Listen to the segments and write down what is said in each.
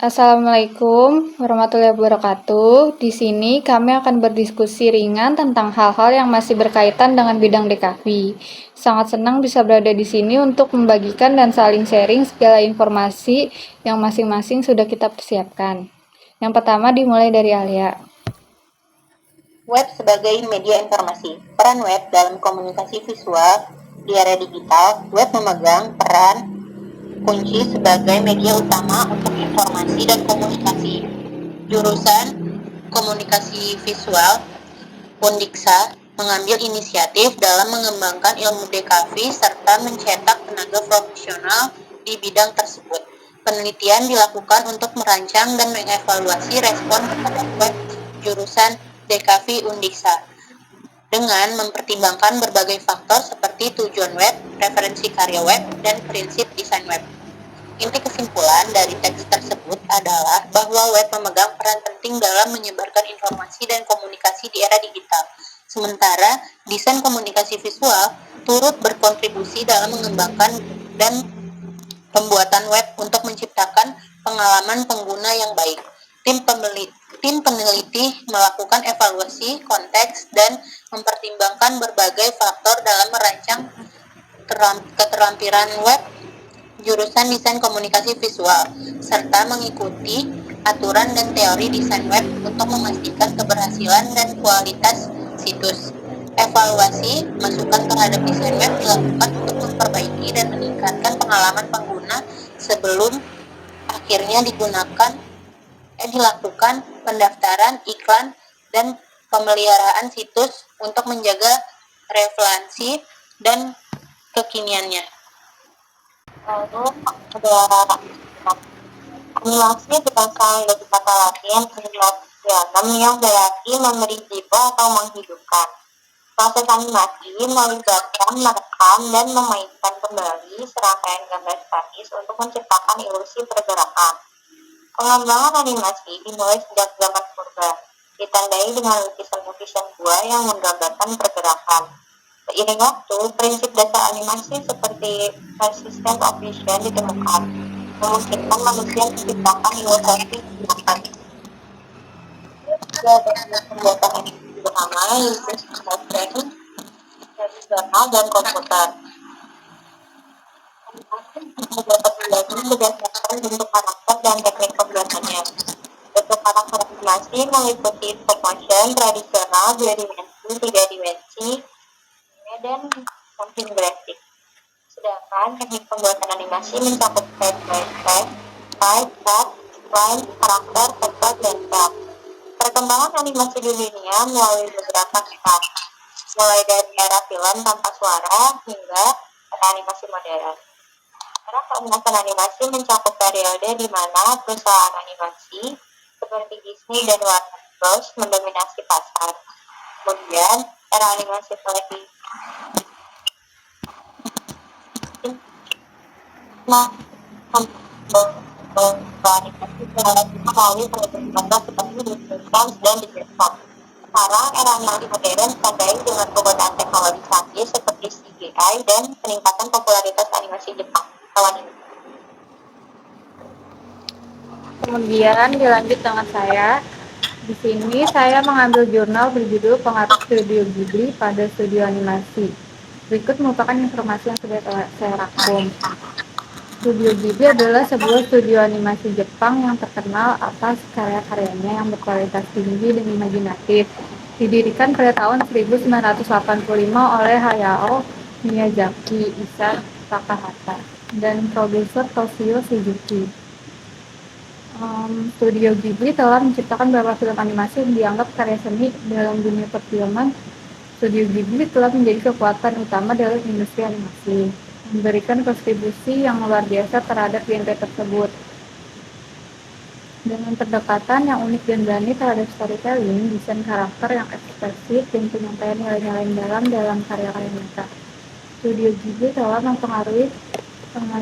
Assalamualaikum warahmatullahi wabarakatuh. Di sini kami akan berdiskusi ringan tentang hal-hal yang masih berkaitan dengan bidang DKV. Sangat senang bisa berada di sini untuk membagikan dan saling sharing segala informasi yang masing-masing sudah kita persiapkan. Yang pertama dimulai dari Alia. Web sebagai media informasi. Peran web dalam komunikasi visual di era digital, web memegang peran kunci sebagai media utama untuk informasi dan komunikasi. Jurusan Komunikasi Visual Undiksa mengambil inisiatif dalam mengembangkan ilmu DKV serta mencetak tenaga profesional di bidang tersebut. Penelitian dilakukan untuk merancang dan mengevaluasi respon terhadap web jurusan DKV Undiksa dengan mempertimbangkan berbagai faktor seperti tujuan web, referensi karya web, dan prinsip desain web. Inti kesimpulan dari teks tersebut adalah bahwa web memegang peran penting dalam menyebarkan informasi dan komunikasi di era digital. Sementara desain komunikasi visual turut berkontribusi dalam mengembangkan dan pembuatan web untuk menciptakan pengalaman pengguna yang baik. Tim peneliti melakukan evaluasi konteks dan mempertimbangkan berbagai faktor dalam merancang keterampilan web jurusan desain komunikasi visual, serta mengikuti aturan dan teori desain web untuk memastikan keberhasilan dan kualitas situs. Evaluasi masukan terhadap desain web dilakukan untuk memperbaiki dan meningkatkan pengalaman pengguna sebelum akhirnya dilakukan pendaftaran iklan dan pemeliharaan situs untuk menjaga relevansi dan kekiniannya. Lalu ada animasi berasal dari kata Latin animationem yang berarti memberi jiwa atau menghidupkan. Proses animasi melibatkan merekam dan memainkan kembali serangkaian gambar statis untuk menciptakan ilusi pergerakan. Pengembangan animasi dimulai sejak zaman purba, ditandai dengan lukisan-lukisan gua yang menggambarkan pergerakan. Seiring waktu, prinsip dasar animasi seperti persistent of vision ditemukan, memungkinkan manusia menciptakan ilustrasi gerakan. Pembuatan animasi bersama yaitu training dari jurnal dan komputer. Animasi dapat dibagi berdasarkan bentuk karakter dan teknik pembuatannya. Bentuk karakter animasi meliputi stop motion tradisional 2 dimensi, 3 dimensi, dan motion graphic. Sedangkan teknik pembuatan animasi mencakup step by step, type, cut, line, karakter, vektor, dan cel. Perkembangan animasi di dunia melalui beberapa tahap, mulai dari era film tanpa suara hingga era animasi modern. Era keemasan animasi mencakup periode di mana perusahaan animasi seperti Disney dan Warner Bros. Mendominasi pasar. Kemudian era animasi televisi melalui produk seperti Disney Plus dan Disney Fox. Sekarang era animasi modern ditandai dengan penggunaan teknologi canggih seperti CGI dan peningkatan popularitas animasi Jepang. Kemudian dilanjut dengan saya. Di sini saya mengambil jurnal berjudul Pengaruh Studio Ghibli pada Studio Animasi. Berikut merupakan informasi yang sudah saya rangkum. Studio Ghibli adalah sebuah studio animasi Jepang yang terkenal atas karya-karyanya yang berkualitas tinggi dan imajinatif. Didirikan pada tahun 1985 oleh Hayao Miyazaki, Isao Takahata, dan produser Toshio Suzuki. Studio Ghibli telah menciptakan beberapa film animasi yang dianggap karya seni dalam dunia perfilman. Studio Ghibli telah menjadi kekuatan utama dalam industri animasi, memberikan kontribusi yang luar biasa terhadap genre tersebut. Dengan pendekatan yang unik dan berani terhadap storytelling, desain karakter yang ekspresif, dan penyampaian nilai-nilai dalam karya-karya mereka, Studio Ghibli telah mempengaruhi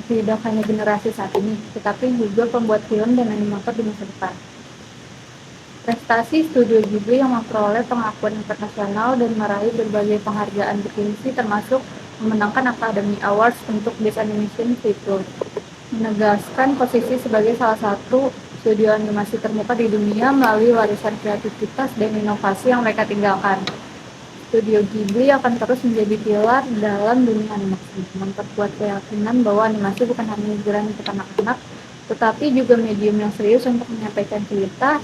tidak hanya generasi saat ini, tetapi juga pembuat film dan animator di masa depan. Prestasi Studio Ghibli yang memperoleh pengakuan internasional dan meraih berbagai penghargaan bergengsi termasuk memenangkan Academy Awards untuk Best Animation Feature, menegaskan posisi sebagai salah satu studio animasi termuka di dunia melalui warisan kreativitas dan inovasi yang mereka tinggalkan. Studio Ghibli akan terus menjadi pilar dalam dunia animasi, memperkuat keyakinan bahwa animasi bukan hanya hiburan untuk anak-anak, tetapi juga medium yang serius untuk menyampaikan cerita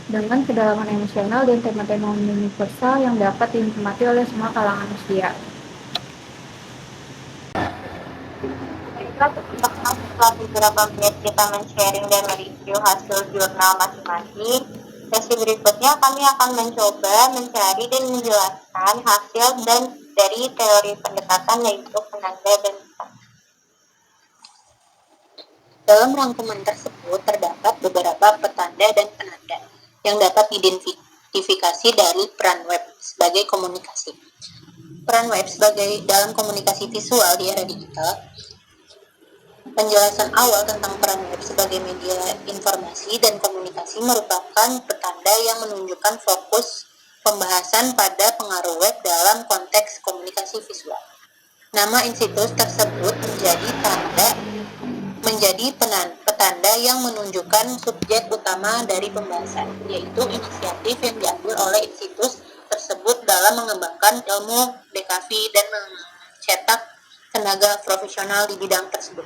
dengan kedalaman emosional dan tema-tema universal yang dapat dinikmati oleh semua kalangan usia. Setelah beberapa menit kita men-sharing dan mereview hasil jurnal masing-masing, sesi berikutnya kami akan mencoba mencari dan menjelaskan hasil dan dari teori pendekatan yaitu penanda dan petanda. Dalam rangkuman tersebut terdapat beberapa petanda dan penanda yang dapat diidentifikasi dari peran web sebagai komunikasi. Peran web sebagai dalam komunikasi visual di era digital. Penjelasan awal tentang peran web sebagai media informasi dan komunikasi merupakan petanda yang menunjukkan fokus pembahasan pada pengaruh web dalam konteks komunikasi visual. Nama institusi tersebut menjadi petanda yang menunjukkan subjek utama dari pembahasan, yaitu inisiatif yang diambil oleh institusi tersebut dalam mengembangkan ilmu DKV dan mencetak tenaga profesional di bidang tersebut.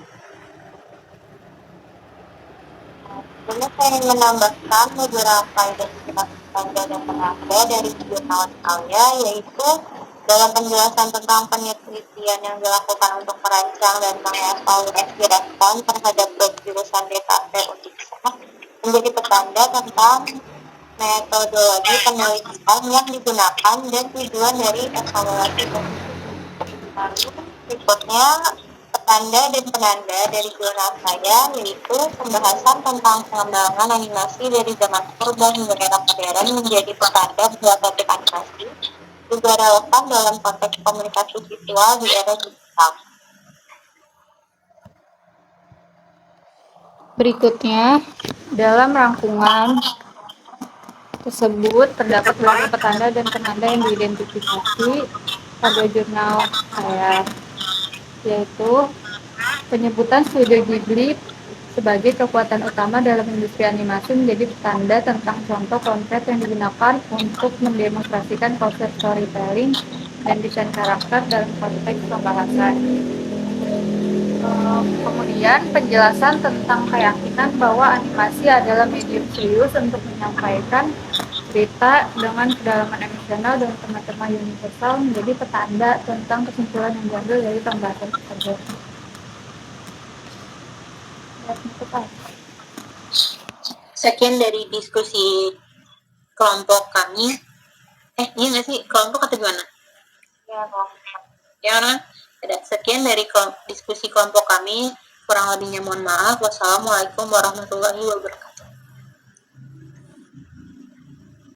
Ini saya ingin menambahkan beberapa identitas petanda dan penanda dari jurnal saya, yaitu dalam penjelasan tentang penelitian yang dilakukan untuk merancang dan mengevaluasi respon terhadap jurusan DKV Uniksa menjadi petanda tentang metodologi penelitian yang digunakan dan tujuan dari evaluasi. Lalu berikutnya petanda dan penanda dari jurnal saya, yaitu pembahasan tentang pengembangan animasi dari zaman purba hingga era modern menjadi petanda buat topik animasi juga relevan dalam konteks komunikasi visual di era digital. Berikutnya, dalam rangkuman tersebut terdapat beberapa petanda dan penanda yang diidentifikasi pada jurnal saya, yaitu penyebutan Studio Ghibli sebagai kekuatan utama dalam industri animasi menjadi petanda tentang contoh konkret yang digunakan untuk mendemonstrasikan konsep storytelling dan desain karakter dalam konteks pembahasan. Kemudian penjelasan tentang keyakinan bahwa animasi adalah medium serius untuk menyampaikan cerita dengan kedalaman emosional dan tema-tema universal menjadi petanda tentang kesimpulan yang diambil dari pembahasan tersebut. Sekian dari diskusi kelompok kami. Ini nggak sih kelompok atau gimana? Ya, orang. Sekian dari diskusi kelompok kami. Kurang lebihnya mohon maaf. Wassalamualaikum warahmatullahi wabarakatuh.